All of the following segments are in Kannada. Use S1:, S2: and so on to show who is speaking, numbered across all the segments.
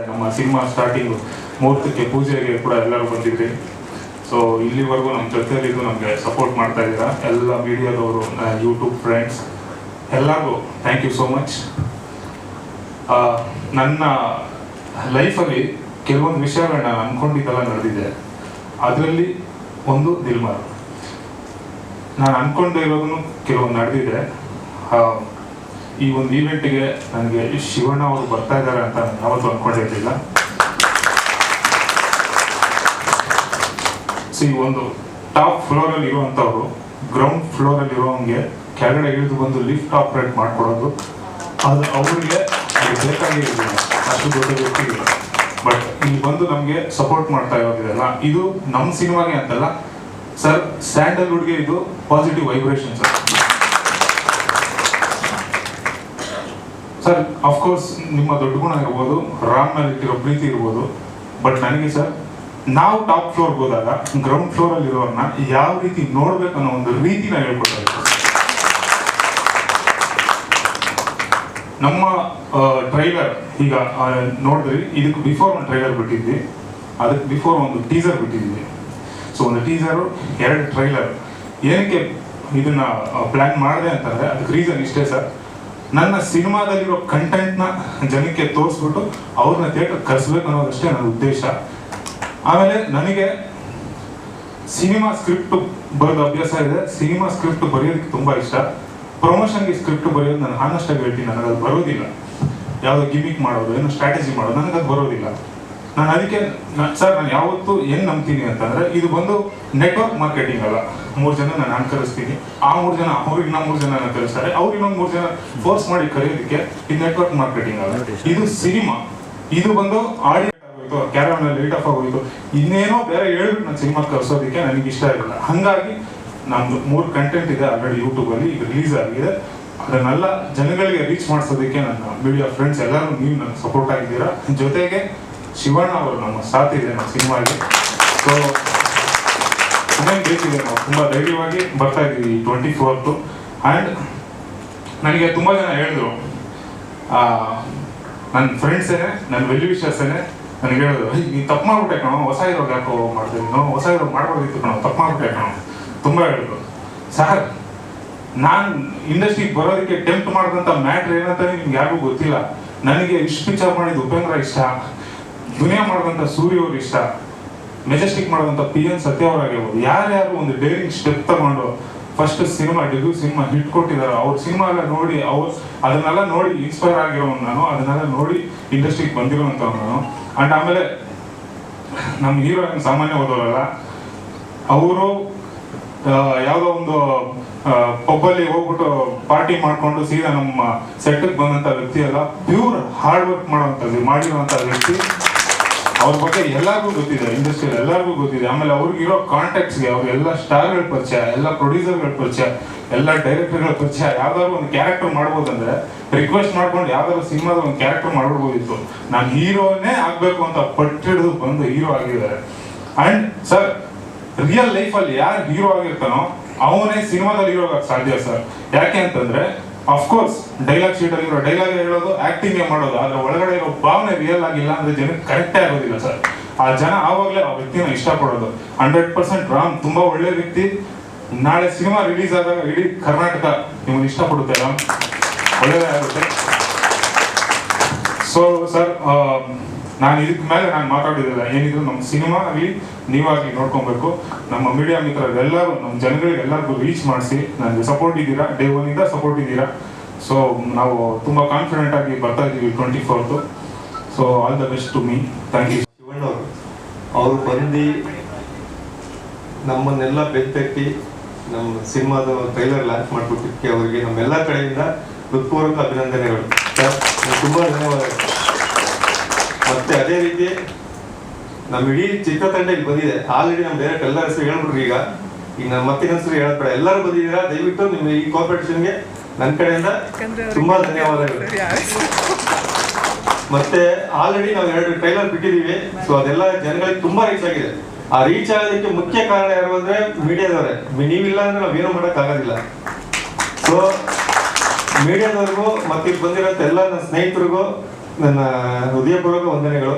S1: ನಮ್ಮ ಸಿನಿಮಾ ಸ್ಟಾರ್ಟಿಂಗ್ ಮುಹೂರ್ತಕ್ಕೆ ಪೂಜೆಗೆ ಕೂಡ ಎಲ್ಲರೂ ಬಂದಿದ್ರಿ. ಸೊ ಇಲ್ಲಿವರೆಗೂ ನಮ್ಮ ಜೊತೆಯಲ್ಲಿದ್ದು ನಮಗೆ ಸಪೋರ್ಟ್ ಮಾಡ್ತಾ ಇದ್ದೀರಾ ಎಲ್ಲ ಮೀಡಿಯಾದವರು, ಯೂಟ್ಯೂಬ್ ಫ್ರೆಂಡ್ಸ್ ಎಲ್ಲರಿಗೂ ಥ್ಯಾಂಕ್ ಯು ಸೋ ಮಚ್. ನನ್ನ ಲೈಫಲ್ಲಿ ಕೆಲವೊಂದು ವಿಷಯಗಳನ್ನ ಅಂದ್ಕೊಂಡಿದ್ದೆಲ್ಲ ನಡೆದಿದೆ. ಅದರಲ್ಲಿ ಒಂದು ದಿಲ್ಮಾರ್. ನಾನು ಅಂದ್ಕೊಂಡಿರೋದನ್ನು ಕೆಲವೊಂದು ನಡೆದಿದೆ. ಈ ಒಂದು ಈವೆಂಟಿಗೆ ನನಗೆ ಶಿವಣ್ಣ ಅವರು ಬರ್ತಾ ಇದ್ದಾರೆ ಅಂತ ನಾನು ಯಾವತ್ತೂ ಅಂದ್ಕೊಂಡಿರಲಿಲ್ಲ. ಸೊ ಈ ಒಂದು ಟಾಪ್ ಫ್ಲೋರಲ್ಲಿ ಇರುವಂಥವ್ರು ಗ್ರೌಂಡ್ ಫ್ಲೋರಲ್ಲಿ ಇರೋವಂಗೆ ಕೆಳಗಡೆ ಇಳಿದು ಬಂದು ಲಿಫ್ಟ್ ಆಪ್ರೇಟ್ ಮಾಡ್ಕೊಡೋದು ಅದು ಅವರಿಗೆ ಬೇಕಾಗಿರಲಿಲ್ಲ, ಅಷ್ಟು ದೊಡ್ಡ ವ್ಯಕ್ತಿಗಳು. ಬಟ್ ಇಲ್ಲಿ ಬಂದು ನಮಗೆ ಸಪೋರ್ಟ್ ಮಾಡ್ತಾ ಇರೋದಿದೆಲ್ಲ ಇದು ನಮ್ಮ ಸಿನಿಮಾಗೆ ಅಂತಲ್ಲ ಸರ್, ಸ್ಯಾಂಡಲ್ವುಡ್ಗೆ ಇದು positive vibration sir. Sir of course ನಿಮ್ಮ ದೊಡ್ಡ ಗುಣ ಇರ್ಬೋದು, ರಾಮ್ ಮೇಲೆ ಇಟ್ಟಿರೋ ಪ್ರೀತಿ ಇರ್ಬೋದು, ಬಟ್ ನನಗೆ ಸರ್ ನಾವು ಟಾಪ್ ಫ್ಲೋರ್ಗೆ ಹೋದಾಗ ಗ್ರೌಂಡ್ ಫ್ಲೋರಲ್ಲಿ ಇರೋರನ್ನ ಯಾವ ರೀತಿ ನೋಡ್ಬೇಕು ಅನ್ನೋ ಒಂದು ರೀತಿನ ಹೇಳ್ಕೊಡ್ತಾ ಇದ್ದಾರೆ. ನಮ್ಮ ಟ್ರೈಲರ್ ಈಗ ನೋಡಿದ್ರಿ, ಇದಕ್ಕೆ ಬಿಫೋರ್ ಒಂದು ಟ್ರೈಲರ್ ಬಿಟ್ಟಿದ್ವಿ, ಅದಕ್ಕೆ ಬಿಫೋರ್ ಒಂದು ಟೀಸರ್ ಬಿಟ್ಟಿದ್ವಿ. ಸೊ ಒಂದು ಟೀಸರು, 2 ಟ್ರೈಲರ್. ಏನಕ್ಕೆ ಇದನ್ನ ಪ್ಲ್ಯಾನ್ ಮಾಡಿದೆ ಅಂತಂದರೆ ಅದಕ್ಕೆ ರೀಸನ್ ಇಷ್ಟೇ ಸರ್, ನನ್ನ ಸಿನಿಮಾದಲ್ಲಿರೋ ಕಂಟೆಂಟ್ನ ಜನಕ್ಕೆ ತೋರಿಸ್ಬಿಟ್ಟು ಅವ್ರನ್ನ ಥಿಯೇಟರ್ ಕರೆಸ್ಬೇಕು ಅನ್ನೋದಷ್ಟೇ ನನ್ನ ಉದ್ದೇಶ. ಆಮೇಲೆ ನನಗೆ ಸಿನಿಮಾ ಸ್ಕ್ರಿಪ್ಟ್ ಬರೆದು ಅಭ್ಯಾಸ ಇದೆ, ಸಿನಿಮಾ ಸ್ಕ್ರಿಪ್ಟ್ ಬರೆಯೋದಕ್ಕೆ ತುಂಬ ಇಷ್ಟ. ಪ್ರಮೋಷನ್ಗೆ ಸ್ಕ್ರಿಪ್ಟ್ ಬರೆಯೋದು ನಾನು ಹಾನೆಸ್ಟಾಗಿ ಹೇಳ್ತೀನಿ, ನನಗೆ ಅದು ಬರೋದಿಲ್ಲ. ಯಾವುದೋ ಗಿಮಿಕ್ ಮಾಡೋದು, ಏನೋ ಸ್ಟ್ರಾಟಜಿ ಮಾಡೋದು ನನಗೆ ಅದು ಬರೋದಿಲ್ಲ. ನಾನು ಅದಕ್ಕೆ ಸರ್ ನಾನು ಯಾವತ್ತೂ ಏನು ನಂಬ್ತೀನಿ ಅಂತಂದರೆ ಇದು ಬಂದು ನೆಟ್ವರ್ಕ್ ಮಾರ್ಕೆಟಿಂಗ್ ಅಲ್ಲ. 3 ಜನ ನಾನು ಕರೆಸ್ತೀನಿ, ಆ 3 ಜನ ಅವ್ರಿಗೆ ಇನ್ನೂ 3 ಜನ ಕರೆಸ್ತಾರೆ, ಅವ್ರಿಗೆ ಇನ್ನೊಂದು 3 ಜನ ಫೋರ್ಸ್ ಮಾಡಿ ಕರೆಯೋದಕ್ಕೆ ಇದು ನೆಟ್ವರ್ಕ್ ಮಾರ್ಕೆಟಿಂಗ್ ಅಲ್ಲ, ಇದು ಸಿನಿಮಾ. ಇದು ಬಂದು ಆಡಿಯೋ ಆಗೋಯ್ತು, ಕ್ಯಾರವನಲ್ಲಿ ಲೇಟ್ ಆಫ್ ಆಗೋಯ್ತು, ಇನ್ನೇನೋ ಬೇರೆ ಹೇಳ್ಬಿಟ್ಟು ನಾನು ಸಿನಿಮಾ ಕರೆಸೋದಕ್ಕೆ ನನಗೆ ಇಷ್ಟ ಇರಲಿಲ್ಲ. ಹಾಗಾಗಿ ನಮ್ದು 3 ಕಂಟೆಂಟ್ ಇದೆ ಆಲ್ರೆಡಿ ಯೂಟ್ಯೂಬಲ್ಲಿ, ಇದು ರಿಲೀಸ್ ಆಗಿದೆ. ಅದನ್ನೆಲ್ಲ ಜನಗಳಿಗೆ ರೀಚ್ ಮಾಡಿಸೋದಕ್ಕೆ ನನ್ನ ಮೀಡಿಯಾ ಫ್ರೆಂಡ್ಸ್ ಎಲ್ಲರೂ ನೀವು ನನಗೆ ಸಪೋರ್ಟ್ ಆಗಿದ್ದೀರಾ. ಜೊತೆಗೆ ಶಿವಣ್ಣ ಅವರು ನಮ್ಮ ಸಾಥ್ ಇದೆ ನಮ್ಮ ಸಿನಿಮಾಗೆ. ಸೊ ಇನ್ನೇನು ಬೇಕಿದೆ, ನಾವು ತುಂಬ ಧೈರ್ಯವಾಗಿ ಬರ್ತಾ ಇದ್ದೀವಿ 24th. ಆ್ಯಂಡ್ ನನಗೆ ತುಂಬ ಜನ ಹೇಳಿದ್ರು, ನನ್ನ ಫ್ರೆಂಡ್ಸೇನೆ, ನನ್ನ ವೆಲ್ ವಿಶರ್ಸೇನೆ ನನಗೆ ಹೇಳಿದ್ರು, ನೀನು ತಪ್ಪು ಮಾಡ್ಬಿಟ್ಟೆ ಕಣೋ, ಹೊಸ ಹೀರೋಗೆ ಯಾಕೋ ಮಾಡ್ತೀವಿ, ನಾವು ಹೊಸ ಹೀರೋ ಮಾಡ್ಬೋದಿತ್ತು ಕಣೋ, ತಪ್ಪು ಮಾಡ್ಬಿಟ್ಟೆ ಕಣೋ, ತುಂಬ ಹೇಳಿದ್ರು. ಸರ್ ನಾನು ಇಂಡಸ್ಟ್ರಿಗೆ ಬರೋದಕ್ಕೆ ಟೆಂಪ್ಟ್ ಮಾಡಿದಂಥ ಮ್ಯಾಟ್ರ್ ಏನಂತಾನೆ ನಿಮ್ಗೆ ಯಾರಿಗೂ ಗೊತ್ತಿಲ್ಲ. ನನಗೆ ಇಷ್ಟು ಪಿಕ್ಚರ್ ಮಾಡಿದ್ದು ಉಪೇಂದ್ರ ಇಷ್ಟ, ದುನಿಯಾ ಮಾಡಿದಂಥ ಸೂರ್ಯ ಅವ್ರು ಇಷ್ಟ, ಮೆಜೆಸ್ಟಿಕ್ ಮಾಡಿದಂಥ PN ಸತ್ಯ ಅವರಾಗಿರ್ಬೋದು. ಯಾರ್ಯಾರು ಒಂದು ಡೇರಿಂಗ್ ಸ್ಟೆಪ್ ತಗೊಂಡು first cinema debut cinema hit ಕೊಟ್ಟಿದ್ದಾರೆ, ಅವ್ರ ಸಿನಿಮಾ ಎಲ್ಲ ನೋಡಿ ಅದನ್ನೆಲ್ಲ ನೋಡಿ ಇನ್ಸ್ಪೈರ್ ಆಗಿರೋನು ನಾನು, ಅದನ್ನೆಲ್ಲ ನೋಡಿ ಇಂಡಸ್ಟ್ರಿಗೆ ಬಂದಿರೋವಂಥವ್ನು ನಾನು. ಆ್ಯಂಡ್ ಆಮೇಲೆ ನಮ್ಮ ಹೀರೋಯಿನ್ ಸಾಮಾನ್ಯ ಹೋದವರಲ್ಲ, ಅವರು ಯಾವುದೋ ಒಂದು ಪಬ್ಬಲ್ಲಿ ಹೋಗ್ಬಿಟ್ಟು ಪಾರ್ಟಿ ಮಾಡಿಕೊಂಡು ಸೀದಾ ನಮ್ಮ ಸೆಟ್ಗೆ ಬಂದಂಥ ವ್ಯಕ್ತಿ ಅಲ್ಲ, ಪ್ಯೂರ್ ಹಾರ್ಡ್ ವರ್ಕ್ ಮಾಡಿರುವಂಥ ವ್ಯಕ್ತಿ. ಅವ್ರ ಬಗ್ಗೆ ಎಲ್ಲರಿಗೂ ಗೊತ್ತಿದೆ, ಇಂಡಸ್ಟ್ರಿಯಲ್ಲಿ ಎಲ್ಲರಿಗೂ ಗೊತ್ತಿದೆ. ಆಮೇಲೆ ಅವ್ರಿಗಿರೋ ಕಾಂಟ್ಯಾಕ್ಟ್ಸ್ಗೆ ಅವ್ರು ಎಲ್ಲ ಸ್ಟಾರ್ಗಳ ಪರಿಚಯ, ಎಲ್ಲ ಪ್ರೊಡ್ಯೂಸರ್ಗಳ ಪರಿಚಯ, ಎಲ್ಲ ಡೈರೆಕ್ಟರ್ಗಳ ಪರಿಚಯ. ಯಾವ್ದಾದ್ರು ಒಂದು ಕ್ಯಾರೆಕ್ಟರ್ ಮಾಡ್ಬೋದಂದ್ರೆ ರಿಕ್ವೆಸ್ಟ್ ಮಾಡ್ಕೊಂಡು ಯಾವ್ದಾದ್ರು ಸಿನಿಮಾದ ಒಂದು ಕ್ಯಾರೆಕ್ಟರ್ ಮಾಡ್ಬಿಡ್ಬೋದಿತ್ತು. ನಾನು ಹೀರೋನೇ ಆಗ್ಬೇಕು ಅಂತ ಪಟ್ಟಿಡಿದು ಬಂದು ಹೀರೋ ಆಗಿದ್ದಾರೆ. ಆ್ಯಂಡ್ ಸರ್ ರಿಯಲ್ ಲೈಫಲ್ಲಿ ಯಾರು ಹೀರೋ ಆಗಿರ್ತಾನೋ ಅವನೇ ಸಿನಿಮಾದಲ್ಲಿ ಹೀರೋ ಆಗಕ್ಕೆ ಸಾಧ್ಯ ಸರ್. ಯಾಕೆ ಅಂತಂದ್ರೆ ಅಫ್ಕೋರ್ಸ್ ಡೈಲಾಗ್ ಶೀಟಲ್ಲಿ ಇರೋ ಡೈಲಾಗ್ ಹೇಳೋದು, ಆಕ್ಟಿಂಗ್ ಮಾಡೋದು, ಆದ್ರೆ ಒಳಗಡೆ ಇರೋ ಭಾವನೆ ರಿಯಲ್ ಆಗಿಲ್ಲ ಅಂದ್ರೆ ಜನಕ್ಕೆ ಕರೆಕ್ಟೇ ಆಗೋದಿಲ್ಲ ಸರ್. ಆ ಜನ ಆವಾಗಲೇ ಆ ವ್ಯಕ್ತಿನ ಇಷ್ಟಪಡೋದು. 100% ರಾಮ್ ತುಂಬಾ ಒಳ್ಳೆ ವ್ಯಕ್ತಿ. ನಾಳೆ ಸಿನಿಮಾ ರಿಲೀಸ್ ಆದಾಗ ಇಡೀ ಕರ್ನಾಟಕ ನಿಮ್ಮನ್ನು ಇಷ್ಟಪಡುತ್ತೆ ರಾಮ್, ಒಳ್ಳೆಯದೇ ಆಗುತ್ತೆ. ಸೊ ಸರ್ ನಾನು ಇದಕ್ಕೆ ಮೇಲೆ ನಾನು ಮಾತಾಡಿದಿಲ್ಲ, ಏನಿದ್ರು ನಮ್ಮ ಸಿನಿಮಾ ಆಗಲಿ ನೀವಾಗಲಿ ನೋಡ್ಕೊಬೇಕು. ನಮ್ಮ ಮೀಡಿಯಾ ಮಿತ್ರರೆಲ್ಲರೂ ನಮ್ಮ ಜನಗಳಿಗೆ ಎಲ್ಲರಿಗೂ ರೀಚ್ ಮಾಡಿಸಿ ನನಗೆ ಸಪೋರ್ಟ್ ಇದ್ದೀರಾ, ಡೇ 1 ಸಪೋರ್ಟ್ ಇದ್ದೀರಾ. ಸೊ ನಾವು ತುಂಬ ಕಾನ್ಫಿಡೆಂಟ್ ಆಗಿ ಬರ್ತಾ ಇದ್ದೀವಿ 24th. So all the best to me. Thank you.
S2: ಶಿವಣ್ಣವರು ಅವರು ಬಂದು ನಮ್ಮನ್ನೆಲ್ಲ ಬೆತ್ತಟ್ಟಿ ನಮ್ಮ ಸಿನಿಮಾದ ಟ್ರೈಲರ್ ಲಾಂಚ್ ಮಾಡಿಬಿಟ್ಟಿದ್ದಕ್ಕೆ ಅವರಿಗೆ ನಮ್ಮೆಲ್ಲ ಕಡೆಯಿಂದ ಹೃತ್ಪೂರ್ವಕ ಅಭಿನಂದನೆಗಳು ಸರ್, ತುಂಬ ಧನ್ಯವಾದಗಳು. ಮತ್ತೆ ಅದೇ ರೀತಿ ನಮ್ಮ ಇಡೀ ಚಿತ್ರತಂಡ ಇಲ್ಲಿ ಬಂದಿದೆ. ಆಲ್ರೆಡಿ ನಮ್ಮ ಡೈರೆಕ್ಟ್ ಎಲ್ಲರ ಹೆಸರು ಹೇಳ್ಬಿಟ್ರು. ಈಗ ನಮ್ಮ ಮತ್ತಿನ ಹೆಸರು ಹೇಳಬೇಡ, ಎಲ್ಲರೂ ಬಂದಿದ್ದೀರಾ. ದಯವಿಟ್ಟು ನಿಮ್ಮ ಈ ಕಾಂಪಿಟೇಷನ್ಗೆ ನನ್ನ ಕಡೆಯಿಂದ ತುಂಬಾ ಧನ್ಯವಾದಗಳು. ಮತ್ತೆ ಆಲ್ರೆಡಿ ನಾವು 2 ಟ್ರೈಲರ್ ಬಿಟ್ಟಿದ್ದೀವಿ. ಸೊ ಅದೆಲ್ಲ ಜನಗಳಿಗೆ ತುಂಬಾ ರೀಚ್ ಆಗಿದೆ. ಆ ರೀಚ್ ಆಗೋದಕ್ಕೆ ಮುಖ್ಯ ಕಾರಣ ಯಾರು ಅಂದ್ರೆ ಮೀಡಿಯಾದವರೇ. ನೀವಿಲ್ಲ ಅಂದ್ರೆ ನಾವೇನು ಮಾಡಕ್ ಆಗೋದಿಲ್ಲ. ಸೊ ಮೀಡಿಯಾದವ್ರಿಗೂ ಮತ್ತೆ ಇಲ್ಲಿ ಬಂದಿರೋ ಎಲ್ಲ ನನ್ನ ಸ್ನೇಹಿತರಿಗೂ ನನ್ನ ಹೃದಯಪೂರ್ವಕ ವಂದನೆಗಳು.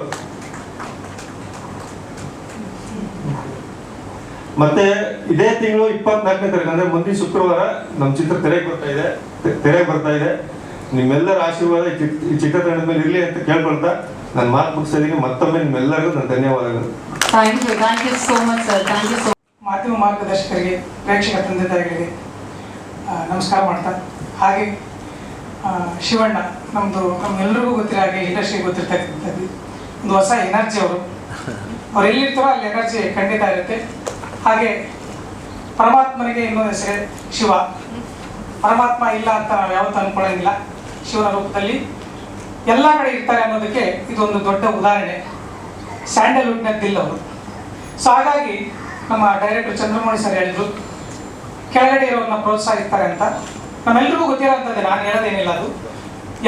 S2: ಮತ್ತೆ ಇದೇ ತಿಂಗಳು 24ನೇ ತಾರೀಕು ಅಂದ್ರೆ ಮುಂದಿನ ಶುಕ್ರವಾರ ನಮ್ಮ ಚಿತ್ರ ತೆರೆಗೆ ಬರ್ತಾ ಇದೆ. ನಿಮ್ಮೆಲ್ಲರ ಆಶೀರ್ವಾದ ಈ ಚಿತ್ರತಂಡದ ಮೇಲೆ ಇರಲಿ ಅಂತ ಕೇಳ್ಕೊಳ್ತಾ ನನ್ನ ಮಾತು ಮುಗಿಸೋದಕ್ಕೆ ಮತ್ತೊಮ್ಮೆ ನಿಮ್ಮೆಲ್ಲರಿಗೂ ನನ್ನ ಧನ್ಯವಾದಗಳು.
S3: Thank you so much sir. Thank you so much.
S4: ಮಾಧ್ಯಮ ಮಾರ್ಗದರ್ಶಕರಿಗೆ, ಪ್ರೇಕ್ಷಕ ತಂದೆ ತಾಯಿಗಳಿಗೆ ನಮಸ್ಕಾರ ಮಾಡ್ತಾ, ಹಾಗೆ ಶಿವಣ್ಣ ನಮ್ಮೆಲ್ಲರಿಗೂ ಗೊತ್ತಿರೋ ಹಾಗೆ ಇಂಡಸ್ಟ್ರಿಗೆ ಗೊತ್ತಿರ್ತಕ್ಕಂಥದ್ದು ಒಂದು ಹೊಸ ಎನರ್ಜಿ. ಅವ್ರು ಎಲ್ಲಿರ್ತಾರೋ ಅಲ್ಲಿ ಎನರ್ಜಿ ಖಂಡಿತ ಇರುತ್ತೆ. ಹಾಗೆ ಪರಮಾತ್ಮನಿಗೆ ಇನ್ನೊಂದು ಹೆಸರೇ ಶಿವ. ಪರಮಾತ್ಮ ಇಲ್ಲ ಅಂತ ನಾವು ಯಾವತ್ತೂ ಅನ್ಕೊಳ್ಳೋಂಗಿಲ್ಲ. ಶಿವನ ರೂಪದಲ್ಲಿ ಎಲ್ಲ ಕಡೆ ಇರ್ತಾರೆ ಅನ್ನೋದಕ್ಕೆ ಇದೊಂದು ದೊಡ್ಡ ಉದಾಹರಣೆ. ಸ್ಯಾಂಡಲ್ವುಡ್ನ ದಿಲ್ ಅವರು. ಸೊ ಹಾಗಾಗಿ ನಮ್ಮ ಡೈರೆಕ್ಟರ್ ಚಂದ್ರಮೌಳಿ ಸರ್ ಹೇಳಿದ್ರು, ಕೆಳಗಡೆ ಇರೋರನ್ನ ಪ್ರೋತ್ಸಾಹಿಸ್ತಾರೆ ಅಂತ. ನಮ್ಮೆಲ್ಲರಿಗೂ ಗೊತ್ತಿರೋಂಥದ್ದೇ, ನಾನು ಹೇಳೋದೇನಿಲ್ಲ. ಅದು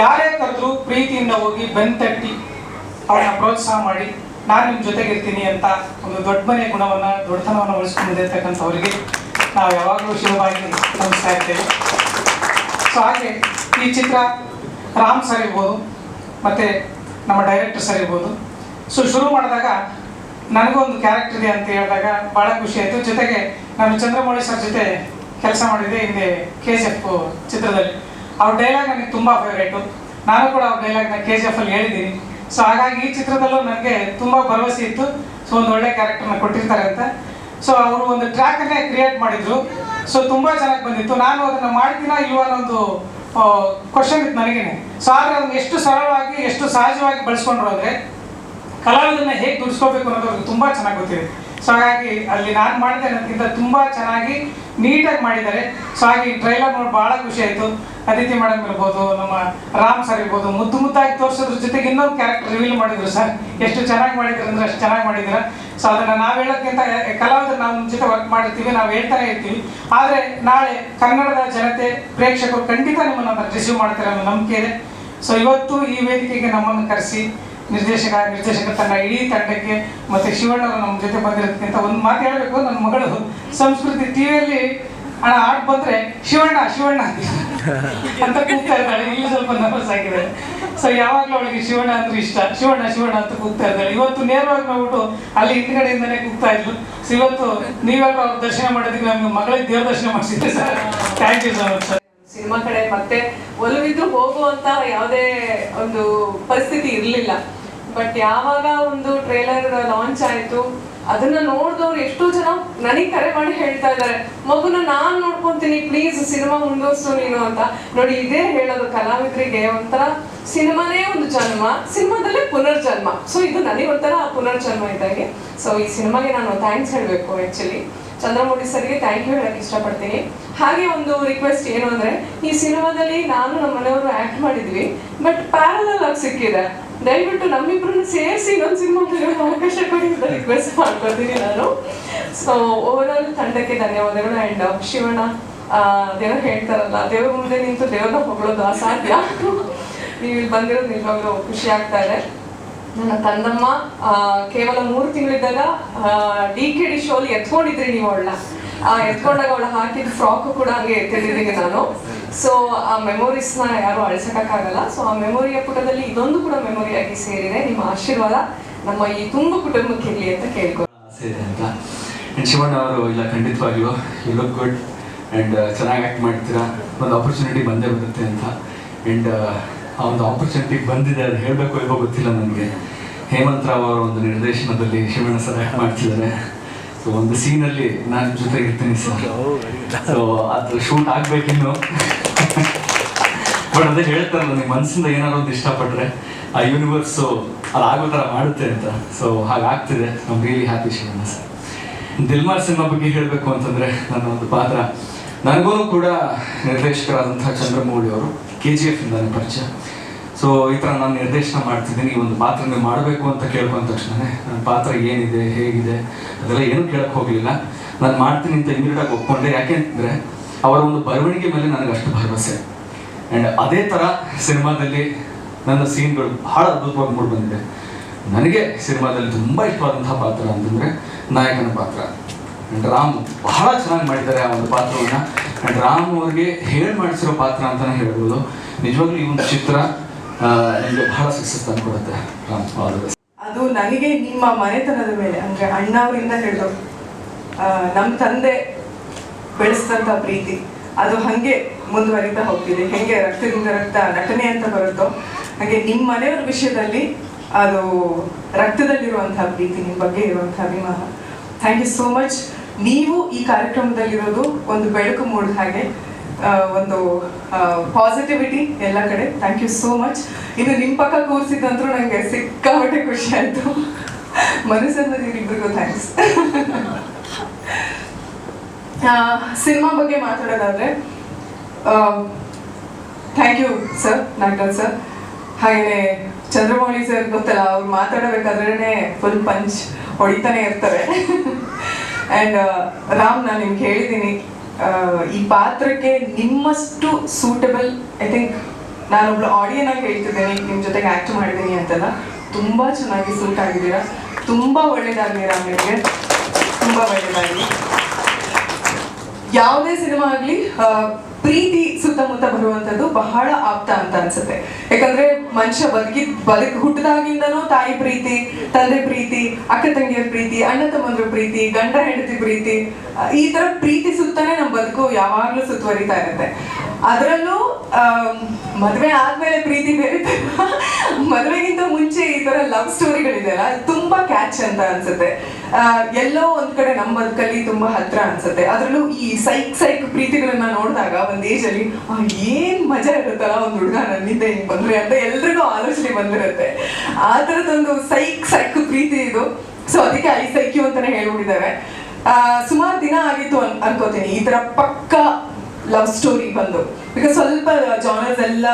S4: ಯಾರೇ ಕರೆದ್ರು ಪ್ರೀತಿಯಿಂದ ಹೋಗಿ ಬೆನ್ತಟ್ಟಿ ಅವ್ರನ್ನ ಪ್ರೋತ್ಸಾಹ ಮಾಡಿ ನಾನು ನಿಮ್ಮ ಜೊತೆಗಿರ್ತೀನಿ ಅಂತ ಒಂದು ದೊಡ್ಡ ಮನೆ ಗುಣವನ್ನು, ದೊಡ್ಡತನವನ್ನು ಉಳಿಸ್ಕೊಂಡು ಬಂದಿರ್ತಕ್ಕಂಥವ್ರಿಗೆ ನಾವು ಯಾವಾಗಲೂ ಶಿವವಾಗಿ ನಮಿಸ್ತಾ ಇರ್ತೇವೆ. ಸೊ ಹಾಗೆ ಈ ಚಿತ್ರ ರಾಮ್ ಸರ್ ಇರ್ಬೋದು, ಮತ್ತು ನಮ್ಮ ಡೈರೆಕ್ಟರ್ ಸರ್ ಇರ್ಬೋದು. ಸೊ ಶುರು ಮಾಡಿದಾಗ ನನಗೂ ಒಂದು ಕ್ಯಾರೆಕ್ಟರ್ ಇದೆ ಅಂತ ಹೇಳಿದಾಗ ಭಾಳ ಖುಷಿ ಆಯಿತು. ಜೊತೆಗೆ ನಾನು ಚಂದ್ರಮೌಳಿ ಸರ್ ಜೊತೆ ಕೆಲಸ ಮಾಡಿದ್ದೆ ಹಿಂದೆ KGF ಚಿತ್ರದಲ್ಲಿ. ಅವ್ರ ಡೈಲಾಗ್ ನನಗೆ ತುಂಬ ಫೇವ್ರೇಟು. ನಾನು ಕೂಡ ಅವ್ರ ಡೈಲಾಗ್ನ KGF ಅಲ್ಲಿ ಹೇಳಿದ್ದೀನಿ. ಸೊ ಹಾಗಾಗಿ ಈ ಚಿತ್ರದಲ್ಲೂ ನನಗೆ ತುಂಬ ಭರವಸೆ ಇತ್ತು. ಸೊ ಒಂದು ಒಳ್ಳೆ ಕ್ಯಾರೆಕ್ಟರ್ನ ಕೊಟ್ಟಿರ್ತಾರೆ ಅಂತ. ಸೊ ಅವರು ಒಂದು ಟ್ರ್ಯಾಕನ್ನೇ ಕ್ರಿಯೇಟ್ ಮಾಡಿದ್ರು. ಸೊ ತುಂಬ ಚೆನ್ನಾಗಿ ಬಂದಿತ್ತು. ನಾನು ಅದನ್ನು ಮಾಡ್ತೀನಾ ಇಲ್ವಾ ಅನ್ನೋದು ಕ್ವಶನ್ ಇತ್ತು ನನಗೇನೆ. ಸೊ ಆದರೆ ಅದನ್ನು ಎಷ್ಟು ಸರಳವಾಗಿ, ಎಷ್ಟು ಸಹಜವಾಗಿ ಬಳಸ್ಕೊಂಡ್ರು ಅಂದರೆ ಕಲಾವಿದನ್ನ ಹೇಗೆ ದುಡಿಸ್ಕೋಬೇಕು ಅನ್ನೋದು ಅವ್ರಿಗೆ ತುಂಬ ಚೆನ್ನಾಗಿ ಗೊತ್ತಿದೆ. ಸೊ ಹಾಗಾಗಿ ಅಲ್ಲಿ ನಾನು ಮಾಡಿದೆ ಅನ್ನೋದಕ್ಕಿಂತ ತುಂಬ ಚೆನ್ನಾಗಿ ನೀಟಾಗಿ ಮಾಡಿದ್ದಾರೆ. ಸೊ ಹಾಗೆ ಈ ಟ್ರೈಲರ್ ನೋಡಿ ಭಾಳ ಖುಷಿ ಆಯಿತು. ಅದಿತಿ ಮೇಡಮ್ ಇರ್ಬೋದು, ನಮ್ಮ ರಾಮ್ ಸರ್ ಇರ್ಬೋದು, ಮುದ್ದು ಮುದ್ದಾಗಿ ತೋರಿಸೋದ್ರ ಜೊತೆಗೆ ಇನ್ನೊಂದು ಕ್ಯಾರೆಕ್ಟರ್ ರಿವೀಲ್ ಮಾಡಿದ್ರು ಸರ್. ಎಷ್ಟು ಚೆನ್ನಾಗಿ ಮಾಡಿದ್ರು ಅಂದರೆ ಅಷ್ಟು ಚೆನ್ನಾಗಿ ಮಾಡಿದ್ದೀರ. ಸೊ ಅದನ್ನು ನಾವು ಹೇಳೋಕ್ಕಿಂತ ಕಲಾವಿದರು ನಾವು ನಿಮ್ಮ ಜೊತೆ ವರ್ಕ್ ಮಾಡಿರ್ತೀವಿ, ನಾವು ಹೇಳ್ತಾನೆ ಇರ್ತೀವಿ. ಆದರೆ ನಾಳೆ ಕನ್ನಡದ ಜನತೆ, ಪ್ರೇಕ್ಷಕರು ಖಂಡಿತ ನಿಮ್ಮನ್ನು ರಿಸೀವ್ ಮಾಡ್ತಾರೆ ಅನ್ನೋ ನಂಬಿಕೆ ಇದೆ. ಸೊ ಇವತ್ತು ಈ ವೇದಿಕೆಗೆ ನಮ್ಮನ್ನು ಕರೆಸಿ ನಿರ್ದೇಶಕ ತನ್ನ ಇಡೀ ತಂಡಕ್ಕೆ ಮತ್ತು ಶಿವಣ್ಣವರು ನಮ್ಮ ಜೊತೆ ಬಂದಿರೋದಕ್ಕಿಂತ ಒಂದು ಮಾತು ಹೇಳಬೇಕು. ನನ್ನ ಮಗಳು ಸಂಸ್ಕೃತಿ ಟಿವಿಯಲ್ಲಿ ಆಡ್ ಬಂದರೆ ಶಿವಣ್ಣ ಅಂತ ಕೂಗ್ತಾ ಇದ್ದಾಳೆ. ಇಲ್ಲಿ ಸ್ವಲ್ಪ ನರ್ವಸ್ ಆಗಿದೆ. ಸೊ ಯಾವಾಗಲೂ ಅವಳಿಗೆ ಶಿವಣ್ಣ ಅಂದ್ರೆ ಇಷ್ಟ. ಶಿವಣ್ಣ ಅಂತ ಕೂಗ್ತಾ ಇದ್ದಾಳೆ. ಇವತ್ತು ನೇರವಾಗಿ ನೋಡ್ಬಿಟ್ಟು ಅಲ್ಲಿ ಹಿಂದ್ಗಡೆಯಿಂದನೇ ಕೂಗ್ತಾ ಇದ್ಲು. ಸೊ ಇವತ್ತು ನೀವೆಲ್ಲರೂ ಅವ್ರ ದರ್ಶನ ಮಾಡೋದಕ್ಕೆ ನಮ್ಗೆ ಮಗಳಿಗೆ ದೇವ್ರ ದರ್ಶನ ಮಾಡಿಸಿದ್ದೆ sir. Thank you so much sir.
S5: Cinema ಕಡೆ ಮತ್ತೆ ಒಲವಿದ್ರು ಹೋಗುವಂತ ಯಾವುದೇ ಒಂದು ಪರಿಸ್ಥಿತಿ ಇರಲಿಲ್ಲ. ಬಟ್ ಯಾವಾಗ ಒಂದು ಟ್ರೇಲರ್ ಲಾಂಚ್ ಆಯ್ತು, ಅದನ್ನ ನೋಡಿದವ್ರು ಎಷ್ಟೋ ಜನ ನನಗೆ ಕರೆ ಮಾಡಿ ಹೇಳ್ತಾ ಇದ್ದಾರೆ, ಮಗುನ ನಾನ್ ನೋಡ್ಕೊಂತೀನಿ, ಪ್ಲೀಸ್ ಸಿನಿಮಾ ಮುಂದುವರ್ಸು ನೀನು ಅಂತ. ನೋಡಿ, ಇದೇ ಹೇಳೋದು ಕಲಾವಿದರಿಗೆ ಒಂಥರ ಸಿನಿಮಾನೇ ಒಂದು ಜನ್ಮ, ಸಿನಿಮಾದಲ್ಲೇ ಪುನರ್ಜನ್ಮ. ಸೊ ಇದು ನನಗೆ ಒಂಥರ ಪುನರ್ಜನ್ಮ ಇದ್ದಾಗೆ. ಸೊ ಈ ಸಿನಿಮಾಗೆ ನಾನು ಥ್ಯಾಂಕ್ಸ್ ಹೇಳಬೇಕು. ಆ್ಯಕ್ಚುಲಿ ಚಂದ್ರಮೌಳಿ ಸರ್ಗೆ ಥ್ಯಾಂಕ್ ಯು ಹೇಳಕ್ಕೆ ಇಷ್ಟಪಡ್ತೀನಿ. ಹಾಗೆ ಒಂದು ರಿಕ್ವೆಸ್ಟ್ ಏನು ಅಂದರೆ, ಈ ಸಿನಿಮಾದಲ್ಲಿ ನಾನು ನಮ್ಮ ಮನೆಯವರು ಆ್ಯಕ್ಟ್ ಮಾಡಿದ್ವಿ, ಬಟ್ ಪ್ಯಾರಲಲ್ ಆಗಿ ಸಿಕ್ಕಿದೆ. ದಯವಿಟ್ಟು ನಮ್ಮಿಬ್ಬರನ್ನು ಸೇರಿಸಿ ಇನ್ನೊಂದು ಸಿನಿಮಾ ಅವಕಾಶ ಕೊಡಿ ಅಂತ ರಿಕ್ವೆಸ್ಟ್ ಮಾಡ್ಕೊತೀನಿ ನಾನು. ಸೊ ಓವರ್ ಆಲ್ ತಂಡಕ್ಕೆ ಧನ್ಯವಾದಗಳು. ಆ್ಯಂಡ್ ಶಿವಣ್ಣ, ಅದೇನೋ ಹೇಳ್ತಾರಲ್ಲ, ದೇವ್ರ ಮುಂದೆ ನಿಂತು ದೇವ್ರನ್ನ ಹೊಗಳೋದು ಅಸಾಧ್ಯ. ನೀವು ಇಲ್ಲಿ ಬಂದಿರೋದು ನಿಜವಾಗ್ಲೂ ಖುಷಿ ಆಗ್ತಾ ಇದೆ. ನನ್ನ ತಂದಮ್ಮ ಕೇವಲ 3 ತಿಂಗಳಿದ್ದಾಗ DKD ಶೋಲಿ ಎತ್ಕೊಂಡಿದ್ರಿ ನೀವು ಅವಳನ್ನ. ಎತ್ಕೊಂಡಾಗ ಅವಳು ಹಾಕಿದ ಫ್ರಾಕ್ ಕೂಡ ಹಂಗೆ ಎತ್ತಿದ್ದೀನಿ ನಾನು. ಸೊ ಆ ಮೆಮೊರೀಸ್ನ ಯಾರು ಅಳಿಸಕ್ಕಾಗಲ್ಲ. ಸೊ ಆ ಮೆಮೊರಿಯ ಪುಟದಲ್ಲಿ ಇದೊಂದು ಕೂಡ ಮೆಮೊರಿಯಾಗಿ ಸೇರಿದೆ. ನಿಮ್ಮ ಆಶೀರ್ವಾದ ನಮ್ಮ ಈ ತುಂಬ ಕುಟುಂಬಕ್ಕೆ ಇರಲಿ ಅಂತ ಕೇಳ್ಕೊಂಡು
S6: ಸೇರಿದೆ ಅಂತ. ಆ್ಯಂಡ್ ಶಿವಣ್ಣ ಅವರು ಇಲ್ಲ, ಖಂಡಿತವಾಗ್ಲೂ ಯು ಲುಕ್ ಗುಡ್ ಆ್ಯಂಡ್ ಚೆನ್ನಾಗಿ ಆ್ಯಕ್ಟ್ ಮಾಡ್ತೀರಾ, ಒಂದು ಆಪರ್ಚುನಿಟಿ ಬಂದೇ ಬರುತ್ತೆ ಅಂತ. ಆ್ಯಂಡ್ ಆ ಒಂದು ಆಪರ್ಚುನಿಟಿ ಬಂದಿದೆ, ಅದು ಹೇಳಬೇಕು ಇಲ್ವೋ ಗೊತ್ತಿಲ್ಲ ನನಗೆ. ಹೇಮಂತ್ ರಾವ್ ಅವರ ಒಂದು ನಿರ್ದೇಶನದಲ್ಲಿ ಶಿವಣ್ಣ ಸರ್ ಆ್ಯಕ್ಟ್ ಮಾಡ್ತಿದ್ದಾರೆ. ಸೊ ಒಂದು ಸೀನಲ್ಲಿ ನಾನು ಜೊತೆಗೆ ಇರ್ತೀನಿ ಸರ್. ಸೊ ಅದು ಶೂಟ್ ಆಗಬೇಕಿನ್ನು. ಬಟ್ ಅದೇ ಹೇಳ್ತಾರಲ್ಲ, ನಿಮ್ಮ ಮನಸ್ಸಿಂದ ಏನಾದ್ರು ಒಂದು ಇಷ್ಟಪಟ್ಟರೆ ಆ ಯೂನಿವರ್ಸು ಅದು ಆಗೋ ಥರ ಮಾಡುತ್ತೆ ಅಂತ. ಸೊ ಹಾಗಾಗ್ತಿದೆ. I'm really happy Shivanna sir. Dilmar cinema ಬಗ್ಗೆ ಹೇಳಬೇಕು ಅಂತಂದರೆ, ನನ್ನ ಒಂದು ಪಾತ್ರ, ನನಗೂ ಕೂಡ ನಿರ್ದೇಶಕರಾದಂಥ ಚಂದ್ರಮೌಳಿ ಅವರು KGF ಇಂದಾನೆ ಪರಿಚಯ. ಸೊ ಈ ಥರ ನಾನು ನಿರ್ದೇಶನ ಮಾಡ್ತಿದ್ದೀನಿ, ಈ ಒಂದು ಪಾತ್ರ ನೀವು ಮಾಡಬೇಕು ಅಂತ ಕೇಳ್ಕೊಂಡ ತಕ್ಷಣ ನನ್ನ ಪಾತ್ರ ಏನಿದೆ, ಹೇಗಿದೆ ಅದೆಲ್ಲ ಏನೂ ಕೇಳಕ್ಕೆ ಹೋಗಲಿಲ್ಲ. ನಾನು ಮಾಡ್ತೀನಿ ಅಂತ ಇಮಿಡಿಯೇಟಾಗಿ ಒಪ್ಕೊಂಡೆ. ಯಾಕೆಂತಂದರೆ ಅವರ ಒಂದು ಬರವಣಿಗೆ ಮೇಲೆ ನನಗೆ ಅಷ್ಟು ಭರವಸೆ. ಆ್ಯಂಡ್ ಅದೇ ಥರ ಸಿನಿಮಾದಲ್ಲಿ ನನ್ನ ಸೀನ್ಗಳು ಬಹಳ ಅದ್ಭುತವಾಗಿ ಮೂಡಿ ಬಂದಿದೆ. ನನಗೆ ಸಿನಿಮಾದಲ್ಲಿ ತುಂಬ ಇಷ್ಟವಾದಂತಹ ಪಾತ್ರ ಅಂತಂದರೆ ನಾಯಕನ ಪಾತ್ರ. ಆ್ಯಂಡ್ ರಾಮ್ ಬಹಳ ಚೆನ್ನಾಗಿ ಮಾಡಿದ್ದಾರೆ ಆ ಒಂದು ಪಾತ್ರವನ್ನು. ಆ್ಯಂಡ್ ರಾಮ್ ಅವ್ರಿಗೆ ಹೇಳಿ ಮಾಡಿಸಿರೋ ಪಾತ್ರ ಅಂತಲೇ ಹೇಳ್ಬೋದು. ನಿಜವಾಗ್ಲೂ ಈ ಒಂದು ಚಿತ್ರ ನಿಮಗೆ ಬಹಳ ಸಕ್ಸಸ್ ತಂದುಕೊಡುತ್ತೆ. All the best.
S5: ಅದು ನನಗೆ ನಿಮ್ಮ ಮನೆತನದ ಮೇಲೆ ಅಂದರೆ ಅಣ್ಣವರಿಂದ ಹಿಡಿದು ನಮ್ಮ ತಂದೆ ಬೆಳೆಸಿದಂಥ ಪ್ರೀತಿ ಅದು ಹಾಗೆ ಮುಂದುವರಿತಾ ಹೋಗ್ತಿದೆ. ಹೇಗೆ ರಕ್ತದಿಂದ ರಕ್ತ ನಟನೆ ಅಂತ ಬರುತ್ತೋ ಹಾಗೆ ನಿಮ್ಮ ಮನೆಯವರ ವಿಷಯದಲ್ಲಿ ಅದು ರಕ್ತದಲ್ಲಿರುವಂತಹ ಪ್ರೀತಿ, ನಿಮ್ಮ ಬಗ್ಗೆ ಇರುವಂತಹ ಅಭಿಮಾನ. Thank you so much. ನೀವು ಈ ಕಾರ್ಯಕ್ರಮದಲ್ಲಿರೋದು ಒಂದು ಬೆಳಕು ಮೂಡಿದ ಹಾಗೆ, ಒಂದು ಪಾಸಿಟಿವಿಟಿ ಎಲ್ಲ ಕಡೆ. Thank you so much. ಇನ್ನು ನಿಮ್ಮ ಪಕ್ಕ ಕೂರಿಸಿದಂತರೂ ನನಗೆ ಸಿಕ್ಕಾಪಟ್ಟೆ ಖುಷಿ ಆಯಿತು. ಮನಸ್ಸನ್ನು ನೀವಿಬ್ಬರಿಗೂ ಥ್ಯಾಂಕ್ಸ್. ಸಿನಿಮಾ ಬಗ್ಗೆ ಮಾತಾಡೋದಾದ್ರೆ thank you sir, Nagaraj sir. ಹಾಗೆಯೇ ಚಂದ್ರಮೌಳಿ ಸರ್ ಗೊತ್ತಲ್ಲ, ಅವ್ರು ಮಾತಾಡಬೇಕಾದ್ರೇ ಫುಲ್ ಪಂಚ್ ಹೊಡಿತಾನೆ ಇರ್ತಾರೆ. ಆ್ಯಂಡ್ ರಾಮ್, ನಾನು ನಿಮ್ಗೆ ಹೇಳಿದ್ದೀನಿ, ಈ ಪಾತ್ರಕ್ಕೆ ನಿಮ್ಮಷ್ಟು ಸೂಟಬಲ್ ಐ ಥಿಂಕ್ ನಾನೊಬ್ಳು ಆಡಿಯನ್ ಆಗಿ ಹೇಳ್ತಿದ್ದೀನಿ, ನಿಮ್ಮ ಜೊತೆಗೆ ಆ್ಯಕ್ಟ್ ಮಾಡಿದ್ದೀನಿ ಅಂತೆಲ್ಲ. ತುಂಬ ಚೆನ್ನಾಗಿ ಸೂಟ್ ಆಗಿದ್ದೀರಾ. ತುಂಬ ಒಳ್ಳೇದಾಗಲಿ ರಾಮ್, ನಿಮಗೆ ತುಂಬ ಒಳ್ಳೇದಾಗಲಿ. ಯಾವುದೇ ಸಿನಿಮಾ ಆಗಲಿ ಪ್ರೀತಿ ಸುತ್ತಮುತ್ತ ಬರುವಂಥದ್ದು ಬಹಳ ಆಪ್ತ ಅಂತ ಅನ್ಸುತ್ತೆ. ಯಾಕಂದ್ರೆ ಮನುಷ್ಯ ಹುಟ್ಟಿದಾಗಿಂದನೂ ತಾಯಿ ಪ್ರೀತಿ, ತಂದೆ ಪ್ರೀತಿ, ಅಕ್ಕ ತಂಗಿಯರ ಪ್ರೀತಿ, ಅಣ್ಣ ತಮ್ಮಂದ್ರ ಪ್ರೀತಿ, ಗಂಡ ಹೆಂಡತಿ ಪ್ರೀತಿ, ಈ ತರ ಪ್ರೀತಿ ಸುತ್ತಾನೆ ನಮ್ಮ ಬದುಕು ಯಾವಾಗ್ಲೂ ಸುತ್ತುವರಿತಾ ಇರುತ್ತೆ. ಅದರಲ್ಲೂ ಮದುವೆ ಆದ್ಮೇಲೆ ಪ್ರೀತಿ ಬೇರೆ, ಮದುವೆಗಿಂತ ಮುಂಚೆ ಈ ತರ ಲವ್ ಸ್ಟೋರಿಗಳಿದೆಯಲ್ಲ, ತುಂಬಾ ಕ್ಯಾಚ್ ಅಂತ ಅನ್ಸುತ್ತೆ. ಎಲ್ಲೋ ಒಂದ್ ಕಡೆ ನಮ್ಮ ಬದುಕಲ್ಲಿ ತುಂಬಾ ಹತ್ರ ಅನ್ಸುತ್ತೆ. ಅದ್ರಲ್ಲೂ ಈ ಸೈಕ್ ಪ್ರೀತಿಗಳನ್ನ ನೋಡಿದಾಗ ಒಂದ್ ಏಜ್ ಅಲ್ಲಿ ಏನ್ ಮಜಾ ಇರುತ್ತಲ್ಲ, ಒಂದ್ ಹುಡುಗ ನನ್ನಿಂದ ಹಿಂಗ್ ಬಂದ್ರೆ ಅಂತ ಎಲ್ರಿಗೂ ಆಲೋಚನೆ ಬಂದಿರುತ್ತೆ. ಆ ತರದೊಂದು ಸೈಕ್ ಪ್ರೀತಿ ಇದು. ಸೊ ಅದಕ್ಕೆ ಐ ಸೈಕ್ಯೂ ಅಂತಾನೆ ಹೇಳ್ಬಿಟ್ಟಿದ್ದಾರೆ. ಸುಮಾರು ದಿನ ಆಗಿತ್ತು ಅನ್ಕೋತೀನಿ ಈ ತರ ಪಕ್ಕ ಲವ್ ಸ್ಟೋರಿ ಬಂದು. ಬಿಕಾಸ್ ಸ್ವಲ್ಪ ಜಾನರ್ಸ್ ಎಲ್ಲ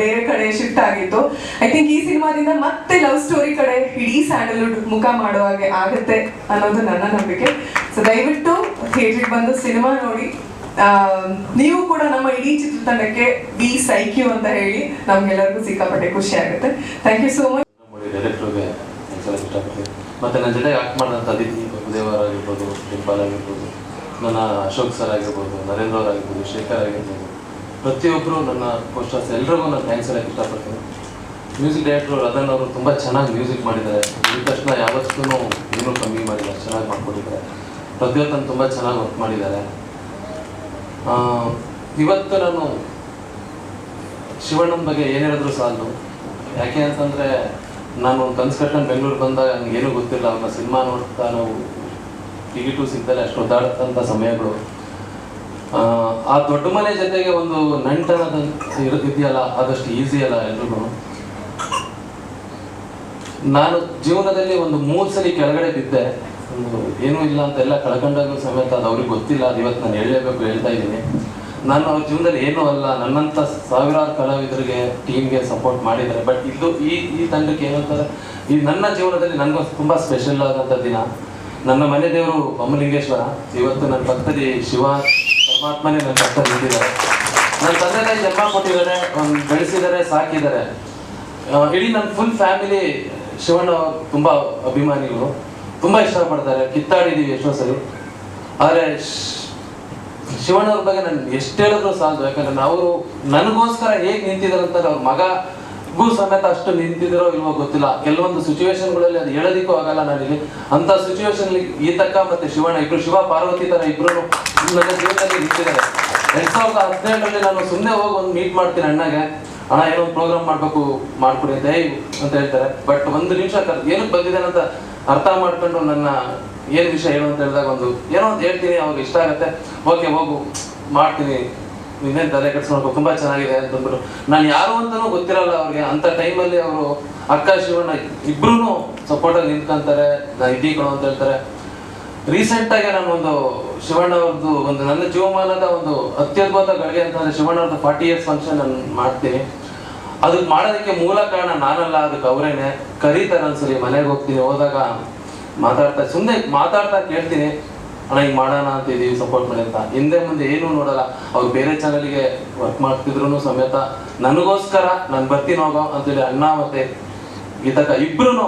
S5: ಬೇರೆ ಕಡೆ ಶಿಫ್ಟ್ ಆಗಿತ್ತು. ಐ ಥಿಂಕ್ ಈ ಸಿನಿಮಾದಿಂದ ಮತ್ತೆ ಲವ್ ಸ್ಟೋರಿ ಕಡೆ ಇಡೀ ಸ್ಯಾಂಡಲ್ವುಡ್ ಮುಖ ಮಾಡೋ ಹಾಗೆ ಆಗುತ್ತೆ ಅನ್ನೋದು ನನ್ನ ನಂಬಿಕೆ. ಸೊ ದಯವಿಟ್ಟು ಥಿಯೇಟ್ರಿಗೆ ಬಂದು ಸಿನಿಮಾ ನೋಡಿ. ನೀವು ಕೂಡ ನಮ್ಮ ಇಡೀ ಚಿತ್ರತಂಡಕ್ಕೆ ಬಿ ಸೈಕ್ಯೂ ಅಂತ ಹೇಳಿ ನಮ್ಗೆಲ್ಲರಿಗೂ ಸಿಕ್ಕಾಪಟ್ಟೆ ಖುಷಿ ಆಗುತ್ತೆ. Thank you so much.
S7: ಡೈರೆಕ್ಟರ್ಗೆ ಇಷ್ಟಪಡ್ತೀನಿ. ಮತ್ತು ನನ್ನ ಜೊತೆ ಆ್ಯಕ್ಟ್ ಮಾಡಿದಂಥ ಅದಿತಿ ಪ್ರಭುದೇವರ್ ಆಗಿರ್ಬೋದು, ಡಿಂಪಲ್ ಆಗಿರ್ಬೋದು, ನನ್ನ ಅಶೋಕ್ ಸರ್ ಆಗಿರ್ಬೋದು, ನರೇಂದ್ರ ಅವ್ರು ಆಗಿರ್ಬೋದು, ಶೇಖರ್ ಆಗಿರ್ಬೋದು, ಪ್ರತಿಯೊಬ್ಬರು ನನ್ನ ಪೋಸ್ಟರ್ಸ್ ಎಲ್ರಿಗೂ ನಾನು ಥ್ಯಾಂಕ್ಸ್ ಹೇಳಕ್ಕೆ ಇಷ್ಟಪಡ್ತೀನಿ. ಮ್ಯೂಸಿಕ್ ಡೈರೆಕ್ಟ್ರು ರತನ್ ಅವರು ತುಂಬ ಚೆನ್ನಾಗಿ ಮ್ಯೂಸಿಕ್ ಮಾಡಿದ್ದಾರೆ. ಈ ತಕ್ಷಣ ಯಾವತ್ತೂ ಏನೂ ಕಮ್ಮಿ ಮಾಡಿದ್ದಾರೆ, ಚೆನ್ನಾಗಿ ಮಾಡ್ಕೊಟ್ಟಿದ್ದಾರೆ. ಪ್ರತಿಯೊತ್ತನ್ನು ತುಂಬ ಚೆನ್ನಾಗಿ ವರ್ಕ್ ಮಾಡಿದ್ದಾರೆ. ಇವತ್ತು ನಾನು ಶಿವಣ್ಣನ ಬಗ್ಗೆ ಏನು ಹೇಳಿದ್ರು ಸಾಲದು. ಯಾಕೆ ಅಂತಂದರೆ ನಾನು ಒಂದು ಕನ್ಸು ಕಟ್ಕೊಂಡು ಬೆಂಗಳೂರು ಬಂದಾಗ ನನಗೇನೂ ಗೊತ್ತಿಲ್ಲ. ಅವ್ರನ್ನ ಸಿನಿಮಾ ನೋಡ್ತಾ ನಾವು ಟಿಕೆಟು ಸಿಗ್ತಾರೆ ಅಷ್ಟು ಒದ್ದಾಡತಂಥ ಸಮಯಗಳು. ಆ ದೊಡ್ಡ ಮನೆ ಜೊತೆಗೆ ಒಂದು ನಂಟನದ ಇದೆಯಲ್ಲ, ಅದಷ್ಟು ಈಸಿ ಅಲ್ಲ ಎಲ್ರಿಗೂ. ನಾನು ಜೀವನದಲ್ಲಿ ಒಂದು 3 ಸಲ ಕೆಳಗಡೆ ಬಿದ್ದೆ. ಒಂದು ಏನೂ ಇಲ್ಲ ಅಂತ ಎಲ್ಲ ಕಳ್ಕೊಂಡಾಗೂ ಸಮೇತ ಅದು ಅವ್ರಿಗೆ ಗೊತ್ತಿಲ್ಲ. ಅದು ಇವತ್ತು ನಾನು ಹೇಳಲೇಬೇಕು, ಹೇಳ್ತಾ ಇದ್ದೀನಿ. ನಾನು ಅವ್ರ ಜೀವನದಲ್ಲಿ ಏನೂ ಅಲ್ಲ, ನನ್ನಂಥ ಸಾವಿರಾರು ಕಲಾವಿದರಿಗೆ ಟೀಮ್ಗೆ ಸಪೋರ್ಟ್ ಮಾಡಿದ್ದಾರೆ. ಬಟ್ ಇದು ಈ ತಂಡಕ್ಕೆ ಏನಂತಾರೆ, ಈ ನನ್ನ ಜೀವನದಲ್ಲಿ ನನಗೊಂದು ತುಂಬ ಸ್ಪೆಷಲ್ ಆದಂಥ ದಿನ. ನನ್ನ ಮನೆ ದೇವರು ಬೊಮ್ಮಲಿಂಗೇಶ್ವರ. ಇವತ್ತು ನನ್ನ ಪಕ್ಕದಲ್ಲಿ ಶಿವ ಪರಮಾತ್ಮನೇ ನನ್ನ ಪಕ್ಕದಲ್ಲಿ ನಿಂತಿದ್ದಾರೆ. ನನ್ನ ತಂದೆ ತಾಯಿ ಜನ್ಮ ಕೊಟ್ಟಿದ್ದಾರೆ, ಬೆಳೆಸಿದ್ದಾರೆ, ಸಾಕಿದ್ದಾರೆ. ಇಡೀ ನನ್ನ ಫುಲ್ ಫ್ಯಾಮಿಲಿ ಶಿವಣ್ಣ ತುಂಬ ಅಭಿಮಾನಿಗಳು, ತುಂಬ ಇಷ್ಟಪಡ್ತಾರೆ. ಕಿತ್ತಾಡಿದ್ದೀವಿ ಎಷ್ಟೋ ಸರಿ. ಆದರೆ ಶಿವಣ್ಣವ್ರ ಬಗ್ಗೆ ನಾನು ಎಷ್ಟು ಹೇಳಿದ್ರು ಸಾಲದು. ಯಾಕಂದ್ರೆ ಅವರು ನನಗೋಸ್ಕರ ಹೇಗೆ ನಿಂತಿದ್ದಾರೆ ಅಂತಾರೆ, ಅವ್ರ ಮಗಗೂ ಸಮೇತ ಅಷ್ಟು ನಿಂತಿದ್ದಾರೋ ಇಲ್ವೋ ಗೊತ್ತಿಲ್ಲ. ಕೆಲವೊಂದು ಸಿಚುವೇಶನ್ಗಳಲ್ಲಿ ಅದು ಹೇಳೋದಿಕ್ಕೂ ಆಗಲ್ಲ ನನಗೆ. ಅಂಥ ಸಿಚುವೇಶನ್ಲಿ ಈತಕ್ಕ ಮತ್ತು ಶಿವಣ್ಣ ಇಬ್ಬರು, ಶಿವ ಪಾರ್ವತಿ ಥರ ಇಬ್ಬರು ನನ್ನ ಜೀವನದಲ್ಲಿ ನಿಂತಿದ್ದಾರೆ. 2017ರಲ್ಲಿ ನಾನು ಸುಮ್ಮನೆ ಹೋಗಿ ಒಂದು ಮೀಟ್ ಮಾಡ್ತೀನಿ ಅಣ್ಣಗೆ, ಅಣ್ಣ ಏನೋ ಒಂದು ಪ್ರೋಗ್ರಾಮ್ ಮಾಡಬೇಕು ಮಾಡ್ಕೊಡಿ ಅಂತ ಹೇಳ್ತಾರೆ. ಬಟ್ ಒಂದು ನಿಮಿಷ ಏನಕ್ಕೆ ಬಂದಿದ್ದೇನೆ ಅಂತ ಅರ್ಥ ಮಾಡ್ಕೊಂಡು ನನ್ನ ಏನು ವಿಷಯ ಏನು ಅಂತ ಹೇಳಿದಾಗ ಏನೋ ಒಂದು ಹೇಳ್ತೀನಿ, ಅವ್ರಿಗೆ ಇಷ್ಟ ಆಗುತ್ತೆ. ಓಕೆ ಹೋಗು ಮಾಡ್ತೀನಿ, ಇನ್ನೇನು ತಲೆ ಕೆಡ್ಸ್ಕೊಂಡು ತುಂಬ ಚೆನ್ನಾಗಿದೆ ಅಂತಂದ್ಬಿಟ್ಟು. ನಾನು ಯಾರು ಅಂತಲೂ ಗೊತ್ತಿರಲ್ಲ ಅವ್ರಿಗೆ. ಅಂಥ ಟೈಮಲ್ಲಿ ಅವರು ಅಕ್ಕ ಶಿವಣ್ಣ ಇಬ್ಬರೂ ಸಪೋರ್ಟಾಗಿ ನಿಂತ್ಕೊಂತಾರೆ. ನಾನು ಇದ್ದೀಗಳು ಅಂತ ಹೇಳ್ತಾರೆ. ರೀಸೆಂಟಾಗಿ ನಾನು ಒಂದು ಶಿವಣ್ಣ ಅವ್ರದ್ದು ಒಂದು ನನ್ನ ಜೀವಮಾನದ ಒಂದು ಅತ್ಯದ್ಭುತ ಗಳಿಗೆ ಅಂತಂದರೆ ಶಿವಣ್ಣ ಅವ್ರದ್ದು 40 years ಫಂಕ್ಷನ್ ನಾನು ಮಾಡ್ತೀನಿ. ಅದು ಮಾಡೋದಕ್ಕೆ ಮೂಲ ಕಾರಣ ನಾನಲ್ಲ, ಅದಕ್ಕೆ ಅವರೇನೆ ಕರೀತಾರೆ. ಒಂದ್ಸಲಿ ಮನೆಗೆ ಹೋಗ್ತೀನಿ, ಹೋದಾಗ ಸುಮ್ಮನೆ ಮಾತಾಡ್ತಾ ಕೇಳ್ತೀನಿ, ಅಣ್ಣ ಹಿಂಗೆ ಮಾಡೋಣ ಅಂತಿದ್ದೀವಿ, ಸಪೋರ್ಟ್ ಮಾಡಿ ಅಂತ. ಹಿಂದೆ ಮುಂದೆ ಏನೂ ನೋಡಲ್ಲ. ಅವ್ರು ಬೇರೆ ಚಾನಲ್ಗೆ ವರ್ಕ್ ಮಾಡ್ತಿದ್ರು ಸಮೇತ ನನಗೋಸ್ಕರ ನಾನು ಬರ್ತೀನಿ ಹೋಗೋ ಅಂತೇಳಿ ಅಣ್ಣ ಮತ್ತೆ ಗೀತಕ್ಕ ಇಬ್ರು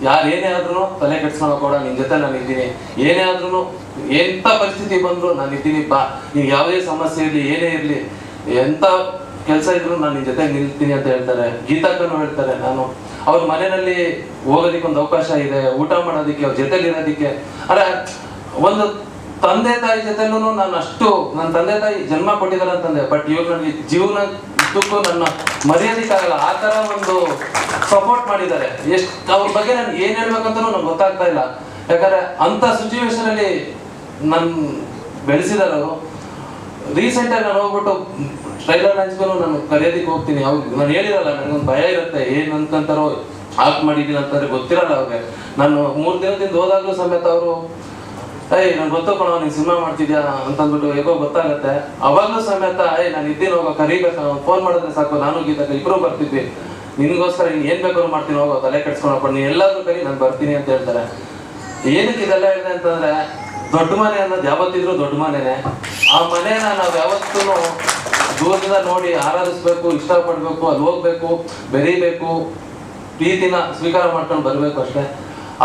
S7: ಯಾರು ಏನೇ ಆದ್ರೂ ತಲೆ ಕೆಡ್ಸ್ಕೊಳ್ಳೋ ಕೂಡ ನಿನ್ನ ಜೊತೆ ನಾನು ಇದ್ದೀನಿ. ಏನೇ ಆದ್ರೂ ಎಂಥ ಪರಿಸ್ಥಿತಿ ಬಂದರೂ ನಾನು ಇದ್ದೀನಿ, ಬಾ. ನೀವು ಯಾವುದೇ ಸಮಸ್ಯೆ ಇರಲಿ, ಏನೇ ಇರಲಿ, ಎಂಥ ಕೆಲಸ ಇದ್ರು ನಾನು ನಿನ್ ಜೊತೆ ನಿಲ್ತೀನಿ ಅಂತ ಹೇಳ್ತಾರೆ. ಗೀತಾಕ್ಕನು ಹೇಳ್ತಾರೆ, ನಾನು ಅವ್ರ ಮನೆಯಲ್ಲಿ ಹೋಗೋದಿಕ್ಕೆ ಒಂದು ಅವಕಾಶ ಇದೆ, ಊಟ ಮಾಡೋದಿಕ್ಕೆ, ಅವ್ರ ಜೊತೆಲಿ ಇರೋದಿಕ್ಕೆ. ಅಲ್ಲ, ಒಂದು ತಂದೆ ತಾಯಿ ಜೊತೆಲೂ ನಾನು ಅಷ್ಟು, ನನ್ನ ತಂದೆ ತಾಯಿ ಜನ್ಮ ಕೊಟ್ಟಿದ್ದಾರೆ ಅಂತಂದೆ, ಬಟ್ ಇವಾಗ ನನಗೆ ಜೀವನಕ್ಕೂ ನನ್ನ ಮರ್ಯಾದಕ್ಕಾಗಲ್ಲ ಆ ಥರ ಒಂದು ಸಪೋರ್ಟ್ ಮಾಡಿದ್ದಾರೆ. ಎಷ್ಟು ಅವ್ರ ಬಗ್ಗೆ ನಾನು ಏನು ಹೇಳ್ಬೇಕಂತಲೂ ನಂಗೆ ಗೊತ್ತಾಗ್ತಾ ಇಲ್ಲ. ಯಾಕಂದ್ರೆ ಅಂಥ ಸಿಚುವೇಶನ್ ಅಲ್ಲಿ ನನ್ನ ಬೆಳೆಸಿದಾರೆ ಅವರು. ರೀಸೆಂಟಾಗಿ ನಾನು ಹೋಗ್ಬಿಟ್ಟು ಟ್ರೈಲರ್ ಲಾಂಚ್ಗೂ ನಾನು ಕರೆಯೋದಕ್ಕೆ ಹೋಗ್ತೀನಿ. ಅವ್ರಿಗೆ ನಾನು ಹೇಳಿರಲ್ಲ, ನನಗೊಂದು ಭಯ ಇರುತ್ತೆ, ಏನು ಅನ್ಕೊಂತಾರೋ ಆಫ್ ಮಾಡಿದ್ದೀನಿ ಅಂತಂದ್ರೆ ಗೊತ್ತಿರಲ್ಲ ಅವ್ರಿಗೆ. ನಾನು 3 ದಿನದಿಂದ ಹೋದಾಗ್ಲೂ ಸಮೇತ ಅವರು ನಾನು ಗೊತ್ತೋಕೋಣ ನೀನು ಸಿನಿಮಾ ಮಾಡ್ತಿದ್ಯಾ ಅಂತಂದ್ಬಿಟ್ಟು ಹೇಗೋ ಗೊತ್ತಾಗತ್ತೆ. ಅವಾಗ್ಲೂ ಸಮೇತ ನಾನು ಇದ್ದೀನಿ, ಹೋಗೋ ಕರಿಬೇಕು, ಫೋನ್ ಮಾಡಿದ್ರೆ ಸಾಕು, ನಾನು ಗೀತಕ್ಕೆ ಇಬ್ರು ಬರ್ತಿದ್ವಿ, ನಿನ್ಗೋಸ್ಕರ ನೀನು ಏನ್ ಬೇಕಾದ್ರೂ ಮಾಡ್ತೀನಿ, ಹೋಗೋ ತಲೆ ಕೆಡ್ಸ್ಕೊಳಪ್ಪ, ನೀನು ಎಲ್ಲಾದ್ರೂ ಕರಿ, ನಾನು ಬರ್ತೀನಿ ಅಂತ ಹೇಳ್ತಾರೆ. ಏನಕ್ಕೆ ಇದೆಲ್ಲ ಹೇಳಿದೆ ಅಂತಂದ್ರೆ, ದೊಡ್ಡ ಮನೆ ಅನ್ನೋದು ಯಾವತ್ತಿದ್ರು ದೊಡ್ಡ ಮನೆನೇ. ಆ ಮನೇನ ನಾವು ಯಾವತ್ತೂ ದೂರದಿಂದ ನೋಡಿ ಆರಾಧಿಸ್ಬೇಕು, ಇಷ್ಟಪಡ್ಬೇಕು, ಅಲ್ಲಿ ಹೋಗ್ಬೇಕು, ಬೆರೀಬೇಕು, ಪ್ರೀತಿನ ಸ್ವೀಕಾರ ಮಾಡ್ಕೊಂಡು ಬರ್ಬೇಕು ಅಷ್ಟೇ.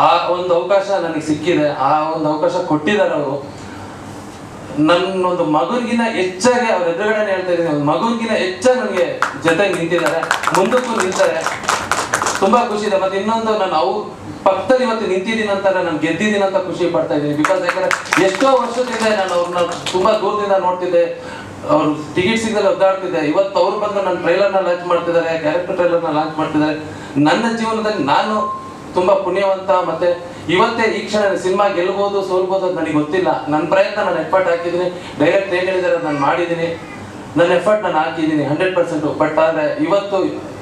S7: ಆ ಒಂದು ಅವಕಾಶ ನನಗೆ ಸಿಕ್ಕಿದೆ, ಆ ಒಂದು ಅವಕಾಶ ಕೊಟ್ಟಿದ್ದಾರೆ ಅವರು. ನನ್ನೊಂದು ಮಗುವಿಗಿನ ಹೆಚ್ಚಾಗಿ ಅವ್ರ ಎದುರುಗಡೆ ಹೇಳ್ತಾ ಇದ್ದೀನಿ, ಒಂದು ಮಗುವಿಗಿನ ಹೆಚ್ಚಾಗಿ ನನಗೆ ಜೊತೆಗೆ ನಿಂತಿದ್ದಾರೆ, ಮುಂದಕ್ಕೂ ನಿಲ್ತಾರೆ. ತುಂಬಾ ಖುಷಿ ಇದೆ. ಮತ್ತೆ ಇನ್ನೊಂದು, ನಾನು ಅವ್ರ ಪಕ್ಕದಲ್ಲಿ ಇವತ್ತು ನಿಂತಿದ್ದೀನಿ ಅಂತಾರೆ, ನಾನು ಗೆದ್ದಿದ್ದೀನಿ ಅಂತ ಖುಷಿ ಪಡ್ತಾ ಇದ್ದೀನಿ. ಬಿಕಾಸ್ ಯಾಕಂದ್ರೆ ಎಷ್ಟೋ ವರ್ಷದಿಂದ ನಾನು ಅವ್ರನ್ನ ತುಂಬಾ ದೂರದಿಂದ ನೋಡ್ತಿದ್ದೆ, ಅವ್ರು ಟಿಕೆಟ್ ಸಿಗದಲ್ಲಿ ಒದ್ದಾಡ್ತಿದ್ದೆ. ಇವತ್ತು ಅವ್ರು ಬಂದು ನನ್ನ ಟ್ರೈಲರ್ನ ಲಾಂಚ್ ಮಾಡ್ತಿದ್ದಾರೆ, ಕ್ಯಾರೆಕ್ಟರ್ ಟ್ರೈಲರ್ನ ಲಾಂಚ್ ಮಾಡ್ತಿದ್ದಾರೆ. ನನ್ನ ಜೀವನದಲ್ಲಿ ನಾನು ತುಂಬಾ ಪುಣ್ಯವಂತ. ಮತ್ತೆ ಇವತ್ತೇ ಈ ಕ್ಷಣ ಸಿನಿಮಾ ಗೆಲ್ಬಹುದು ಸೋಲ್ಬಹುದು ಅದು ನನಗೆ ಗೊತ್ತಿಲ್ಲ. ನನ್ನ ಪ್ರಯತ್ನ, ನಾನು ಎಫರ್ಟ್ ಹಾಕಿದ್ದೀನಿ. ಡೈರೆಕ್ಟ್ ಏನ್ ಹೇಳಿದಾರೆ ನಾನು ಮಾಡಿದ್ದೀನಿ, ನನ್ನ ಎಫರ್ಟ್ ನಾನು ಹಾಕಿದ್ದೀನಿ 100%. ಬಟ್ ಆದ್ರೆ ಇವತ್ತು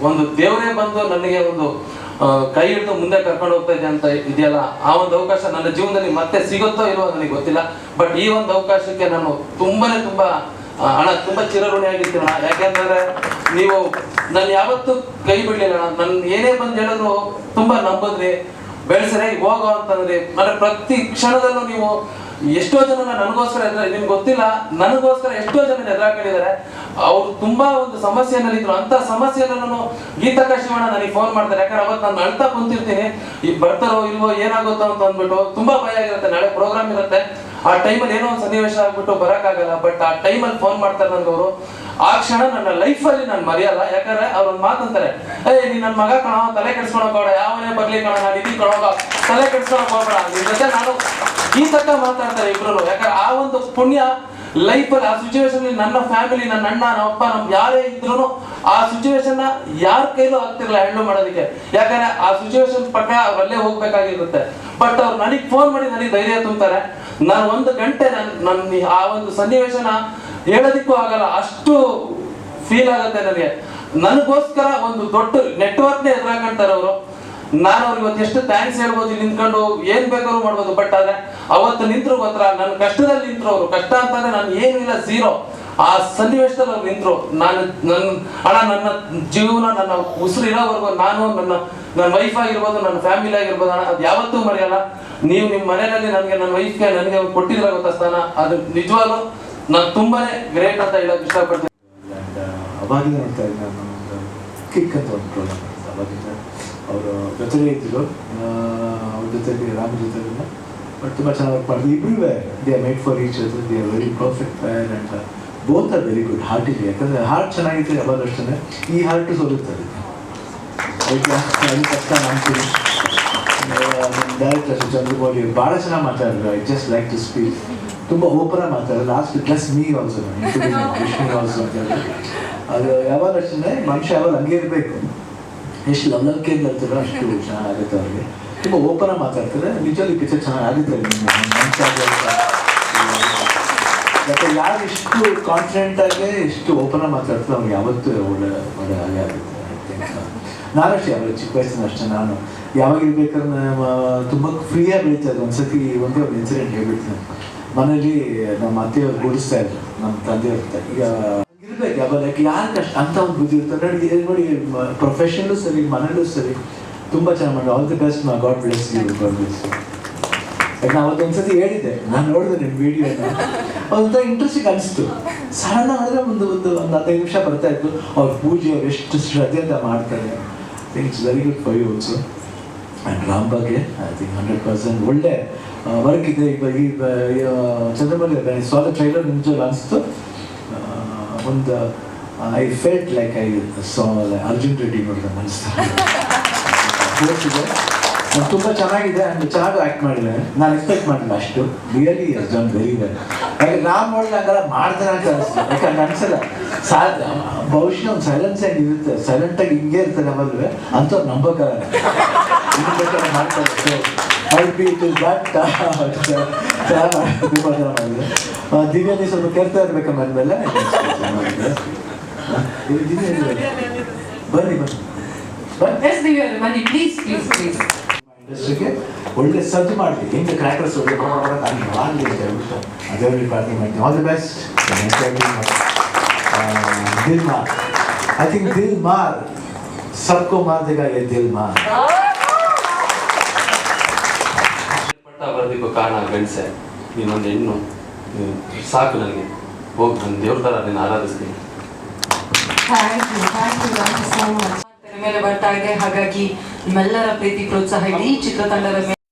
S7: ಒಂದು ದೇವರೇ ಬಂದು ನನಗೆ ಒಂದು ಕೈ ಹಿಡಿದು ಮುಂದೆ ಕರ್ಕೊಂಡು ಹೋಗ್ತಾ ಇದೆ ಅಂತ ಇದೆಯಲ್ಲ, ಆ ಒಂದು ಅವಕಾಶ ನನ್ನ ಜೀವನದಲ್ಲಿ ಮತ್ತೆ ಸಿಗುತ್ತೋ ಇಲ್ವೋ ನನಗೆ ಗೊತ್ತಿಲ್ಲ. ಬಟ್ ಈ ಒಂದು ಅವಕಾಶಕ್ಕೆ ನಾನು ತುಂಬಾ ಅಣ್ಣ ತುಂಬಾ ಚಿರಋಣಿಯಾಗಿರ್ತೀನಿ ಅಣ್ಣ. ಯಾಕೆಂದ್ರೆ ನೀವು ನಾನು ಯಾವತ್ತೂ ಕೈ ಬಿಡ್ಲಿಲ್ಲ ಅಣ್ಣ. ನನ್ ಏನೇ ಬಂದು ಹೇಳಿದ್ರು ತುಂಬಾ ನಂಬದ್ರಿ, ಬೆಳೆಸ್ರೆ ಹೋಗೋ ಅಂತಂದ್ರಿ. ಅಂದ್ರೆ ಪ್ರತಿ ಕ್ಷಣದಲ್ಲೂ ನೀವು ಎಷ್ಟೋ ಜನ ನನಗೋಸ್ಕರ ನಿಮ್ಗೆ ಗೊತ್ತಿಲ್ಲ, ನನಗೋಸ್ಕರ ಎಷ್ಟೋ ಜನ ಎದುರಾಕೊಂಡಿದ್ದಾರೆ. ಅವ್ರು ತುಂಬಾ ಒಂದು ಸಮಸ್ಯೆನಲ್ಲಿದ್ರು. ಅಂತ ಸಮಸ್ಯೆನೂ ಗೀತಕ್ಕ ಶಿವಣ್ಣ ನನಗೆ ಫೋನ್ ಮಾಡ್ತಾರೆ. ಯಾಕಂದ್ರೆ ಅವತ್ತು ನಾನು ಅಳ್ತಾ ಕುಂತಿರ್ತೀನಿ, ಈಗ ಬರ್ತಾರೋ ಇಲ್ವೋ ಏನಾಗುತ್ತೋ ಅಂತ ಅಂದ್ಬಿಟ್ಟು ತುಂಬಾ ಭಯ ಆಗಿರುತ್ತೆ. ನಾಳೆ ಪ್ರೋಗ್ರಾಮ್ ಇರುತ್ತೆ, ಆ ಟೈಮಲ್ಲಿ ಏನೋ ಒಂದು ಸನ್ನಿವೇಶ ಆಗ್ಬಿಟ್ಟು ಬರಕ್ಕಾಗಲ್ಲ. ಬಟ್ ಆ ಟೈಮಲ್ಲಿ ಫೋನ್ ಮಾಡ್ತಾರೆ ನನಗವರು. ಆ ಕ್ಷಣ ನನ್ನ ಲೈಫಲ್ಲಿ ನಾನು ಮರೆಯಲ್ಲ. ಯಾಕಂದ್ರೆ ಅವ್ರೊಂದು ಮಾತಂತಾರೆ, ನೀನ್ ನನ್ನ ಮಗ ಕಣ, ತಲೆ ಕೆಡ್ಸ್ಕೊಳಕ್ ಹೋಗಬೇಡ, ಯಾವನೇ ಬರ್ಲಿ ಕಣ, ನಾನು ಇದೀನಿ ಕಣೋಗ, ತಲೆ ಕೆಡ್ಸ್ಕೊಳಕ್ ಹೋಗಬೇಡ. ನಿನ್ ಜೊತೆ ನಾನು ಈ ತಕ್ಕ ಮಾತಾಡ್ತಾರೆ ಇಬ್ರು. ಯಾಕಂದ್ರೆ ಆ ಒಂದು ಪುಣ್ಯ ಲೈಫಲ್ಲಿ, ಆ ಸಿಚುವೇಶನ್ ನನ್ನ ಫ್ಯಾಮಿಲಿ, ನನ್ನ ಅಣ್ಣ, ನಮ್ಮ ಅಪ್ಪ, ನಮ್ಗೆ ಯಾರೇ ಇದ್ರು ಆ ಸಿಚುವೇಶನ್ ಯಾರ ಕೈಲೂ ಆಗ್ತಿರ್ಲಿಲ್ಲ ಹ್ಯಾಂಡಲ್ ಮಾಡೋದಕ್ಕೆ. ಯಾಕಂದ್ರೆ ಆ ಸಿಚುವೇಶನ್ ಪ್ರಕಾರ ಅವ್ರಲ್ಲೇ ಹೋಗ್ಬೇಕಾಗಿರುತ್ತೆ. ಬಟ್ ಅವ್ರು ನನಗೆ ಫೋನ್ ಮಾಡಿ ನನಗೆ ಧೈರ್ಯ ತುಂಬ್ತಾರೆ. ನಾನು 1 ಗಂಟೆ ನನ್ನ ಆ ಒಂದು ಸನ್ನಿವೇಶನ ಹೇಳೋದಿಕ್ಕೂ ಆಗಲ್ಲ, ಅಷ್ಟು ಫೀಲ್ ಆಗುತ್ತೆ ನನಗೆ. ನನಗೋಸ್ಕರ ಒಂದು ದೊಡ್ಡ ನೆಟ್ವರ್ಕ್ನೇ ಎದುರಾಕೊಂತಾರೆ ಅವರು. ನಾನು ಅವ್ರಿಗೆ ಇವತ್ತು ಎಷ್ಟು ಥ್ಯಾಂಕ್ಸ್ ಹೇಳ್ಬೋದು, ನಿಂತ್ಕೊಂಡು ಏನ್ ಬೇಕಾದ್ರೂ ಮಾಡ್ಬೋದು. ಬಟ್ ಆದ್ರೆ ಅವತ್ತು ನಿಂತ್ರು ಗೊತ್ತರ, ನನ್ನ ಕಷ್ಟದಲ್ಲಿ ನಿಂತ್ರು ಅವರು. ಕಷ್ಟ ಅಂತಂದ್ರೆ ನಾನು ಏನು ಇಲ್ಲ, ಝೀರೋ. ಆ ಸನ್ನಿವೇಶದಲ್ಲಿ ಅವ್ರು ನಿಂತ್ರು. ನನ್ನ ಜೀವನ, ನನ್ನ ಉಸಿರು ಇರೋವರೆಗೂ ನಾನು ನನ್ನ ವೈಫ್ ಆಗಿರ್ಬೋದು, ನನ್ನ ಫ್ಯಾಮಿಲಿ ಆಗಿರ್ಬೋದು ಅಣ್ಣ, ಅದು ಯಾವತ್ತೂ ಮರೆಯಲ್ಲ. ನೀವು ನಿಮ್ಮ ಮನೆಯಲ್ಲಿ ನನಗೆ, ನನ್ನ ವೈಫ್ಗೆ ನನಗೆ ಕೊಟ್ಟಿದ್ರೆ ಗೊತ್ತಾ ಸ್ಥಾನ, ಅದು ನಿಜವಾಗ್ಲೂ ನಾನು ತುಂಬಾನೇ ಗ್ರೇಟ್ ಅಂತ ಹೇಳಕ್ ಇಷ್ಟಪಡ್ತೀನಿ.
S8: ಅವಾಗಿಂದ ನೋಡ್ತಾ ಇದ್ದೆ ನಾನು, ಒಂದು ಕಿಕ್ ಅಂತ ಒಂದು ಪ್ರೋಗ್ರಾಮ್ ಅವಾಗಿಂದ ಅವರು ಜೊತೆಲೇ ಇದ್ರು, ಅವ್ರ ಜೊತೆಗೆ ರಾಮ ಜೊತೆಲಿಲ್ಲ. ಬಟ್ ತುಂಬ ಚೆನ್ನಾಗಿ ವರ್ಕ್ ಮಾಡಿದ್ರು ಇಬ್ಬರೂ. They are made for each other, they are very perfect pair and both are very good ಹಾರ್ಟಿಗೆ. ಯಾಕಂದರೆ ಹಾರ್ಟ್ ಚೆನ್ನಾಗಿತ್ತು ಯಾವಾಗ ಅಷ್ಟೇ, ಈ ಹಾರ್ಟು ಸೋಲುತ್ತದೆ. ಅದು ಕಷ್ಟ ಮಾಡ್ತೀನಿ. ಡೈರೆಕ್ಟರ್ ಚಂದ್ರಮೌಳಿ ಭಾಳ ಚೆನ್ನಾಗಿ ಮಾತಾಡಿದ್ರು. I just like to speak. ತುಂಬ ಓಪನ್ ಮಾತಾಡೋದು. Last plus me also, Vishnu also ಅಂತ ಹೇಳಿದ್ರು. ಅದು ಯಾವಾಗ ಅಷ್ಟೇ ಮನುಷ್ಯ ಯಾವಾಗ ಹಂಗೆ ಇರಬೇಕು. ಎಷ್ಟು ಲವಲವಿಕೆಯಿಂದ ಇರ್ತಾರೋ ಅಷ್ಟು ಚೆನ್ನಾಗುತ್ತೆ ಅವ್ರಿಗೆ. ತುಂಬ ಓಪನ್ ಮಾತಾಡ್ತಾರೆ. ನಿಜವಾಗಿ ಪಿಕ್ಚರ್ ಚೆನ್ನಾಗಿ ಆಗುತ್ತೆ. ಯಾಕೆ ಯಾರು ಎಷ್ಟು ಕಾನ್ಫಿಡೆಂಟಾಗಿ ಎಷ್ಟು ಓಪನ್ ಮಾತಾಡ್ತಾರೆ ಅವ್ರಿಗೆ ಯಾವತ್ತೂ ಒಳ್ಳೆ ಹಾಗೆ ಆಗುತ್ತೆ. ನಾನಷ್ಟೇ ಯಾವಾಗ ಚಿಕ್ಕ ವಯಸ್ಸಿನ ಅಷ್ಟೇ, ನಾನು ಯಾವಾಗ ಇರ್ಬೇಕಾದ್ರೆ ತುಂಬ ಫ್ರೀಯಾಗಿ ಬೆಳೀತಾ ಇದ್ದೆ. ಒಂದ್ಸತಿ ಒಂದೇ ಒಂದು ಇನ್ಸಿಡೆಂಟ್ ಹೇಳ್ಬಿಡ್ತೀನಿ. ಮನೇಲಿ ನಮ್ಮ ಅತ್ತೆಯವ್ರು ಗೂಡಿಸ್ತಾ ಇದ್ರು, ನಮ್ಮ ತಂದೆಯವ್ರ. ಈಗ ಇರ್ಬೇಕು ಯಾವಾಗ, ಯಾಕೆ ಯಾರು ಕಷ್ಟ ಅಂತ ಒಂದು ಬುದ್ಧಿ ಇರ್ತಾರೆ ನೋಡಿ. ಪ್ರೊಫೆಷನಲ್ಲೂ ಸರಿ, ಮನೇಲೂ ಸರಿ ತುಂಬ ಚೆನ್ನಾಗಿ ಮಾಡಿ. All the best, my God bless you, God bless you. ಯಾಕೆ ನಾವು ಅವತ್ತೊಂದ್ಸತಿ ಹೇಳಿದ್ದೆ, ನಾನು ನೋಡಿದೆ ನಿಮ್ಮ ವಿಡಿಯೋನ, ಅದೊಂಥರ ಇಂಟ್ರೆಸ್ಟಿಂಗ್ ಅನಿಸ್ತು. ಸಡನ್ ಮಾಡಿದ್ರೆ ಒಂದು 15 ನಿಮಿಷ ಬರ್ತಾ ಇತ್ತು. ಅವ್ರ ಪೂಜೆ ಅವ್ರು ಎಷ್ಟು ಶ್ರದ್ಧೆಯಿಂದ ಮಾಡ್ತಾರೆ. I think it's very good for you also. And Ram ಬಗ್ಗೆ ಐ ಥಿಂಕ್ 100% ಒಳ್ಳೆ ವರ್ಕ್ ಇದೆ. ಈಗ ಚಂದ್ರಮೌಳಿ ಸಾಲ ಟ್ರೈಲರ್ ನಿಜ ಅನಿಸ್ತು. ಒಂದು I felt like I saw Arjun Reddy ನೋಡಿದ ಮನಸ್ಸು ನಾನು ತುಂಬ ಚೆನ್ನಾಗಿದೆ ಆ್ಯಂಡ್ ಚೆನ್ನಾಗಿ ಆ್ಯಕ್ಟ್ ಮಾಡಿದ್ದಾನೆ. ನಾನು ಎಕ್ಸ್ಪೆಕ್ಟ್ ಮಾಡಿಲ್ಲ ಅಷ್ಟು. Really is done very well. ಯಾಕೆ ನಾನು ನೋಡಿದ್ರೆ ಹಂಗೆಲ್ಲ ಮಾಡ್ತಾನೆ ಅಂತ ಅನಿಸ್ತು. ಯಾಕಂದ್ರೆ ಅನ್ಸಲ್ಲ ಬಹುಶಃ ಒಂದು ಸೈಲೆನ್ಸ್ ಆಗಿ ಇರುತ್ತೆ, ಸೈಲೆಂಟಾಗಿ ಹಿಂಗೆ ಇರ್ತಾರೆ ನಮ್ಮಲ್ಲಿ ಅಂಥವ್ರು ನಂಬೋಕ್ಕಾಗಲ್ಲ. ಇನ್ನು ಬೇಕಾದ್ರೆ ಮಾಡ್ತಾರೆ. ಐ ಇಟ್ ಇಸ್ ದಟ್ ತುಂಬ ಜನ ಮಾಡಿದೆ. ದಿವ್ಯಾನಿ ಸ್ವಲ್ಪ ಕೇಳ್ತಾ ಇರ್ಬೇಕಮ್ಮ ಅಂದಮೇಲೆ ಬನ್ನಿ ಬನ್ನಿ
S3: Yes, Divya, Mani, please, please, please.
S8: ಇಂಡಸ್ಟ್ರಿಗೆ ಒಳ್ಳೆ ಸದ್ದು ಮಾಡಲಿ, ಹೆಂಗೆ ಕ್ರ್ಯಾಕರ್ಸ್ ಒಳ್ಳೆ ಆಗಲಿ ಅಂತ ಹೇಳ್ಬಿಟ್ಟು ಅದೇ ಪ್ರಾರ್ಥನೆ ಮಾಡ್ತೀನಿ. All the best. Dil Mar, I think ದಿಲ್ ಮಾರ್ ಸಬ್ಕೋ ಮಾರ್ ದೇಗಾ ಯೇ ದಿಲ್ ಮಾರ್.
S7: ಪಟ್ಟ ಬರೋದಕ್ಕೂ ಕಾರಣ ಗಂಡಸೆ, ನೀನೊಂದು ಹೆಣ್ಣು, ಸಾಕು ನನಗೆ. ಹೋಗಿ ನನ್ನ ದೇವ್ರ ಥರ ನೀನು ಆರಾಧಿಸ್ತೀನಿ.
S3: Thank you so much. ಮೇಲೆ ಬರ್ತಾ ಇದೆ, ಹಾಗಾಗಿ ನಿಮ್ಮೆಲ್ಲರ ಪ್ರೀತಿ ಪ್ರೋತ್ಸಾಹ ಇಡೀ ಚಿತ್ರತಂಡದ ಮೇಲೆ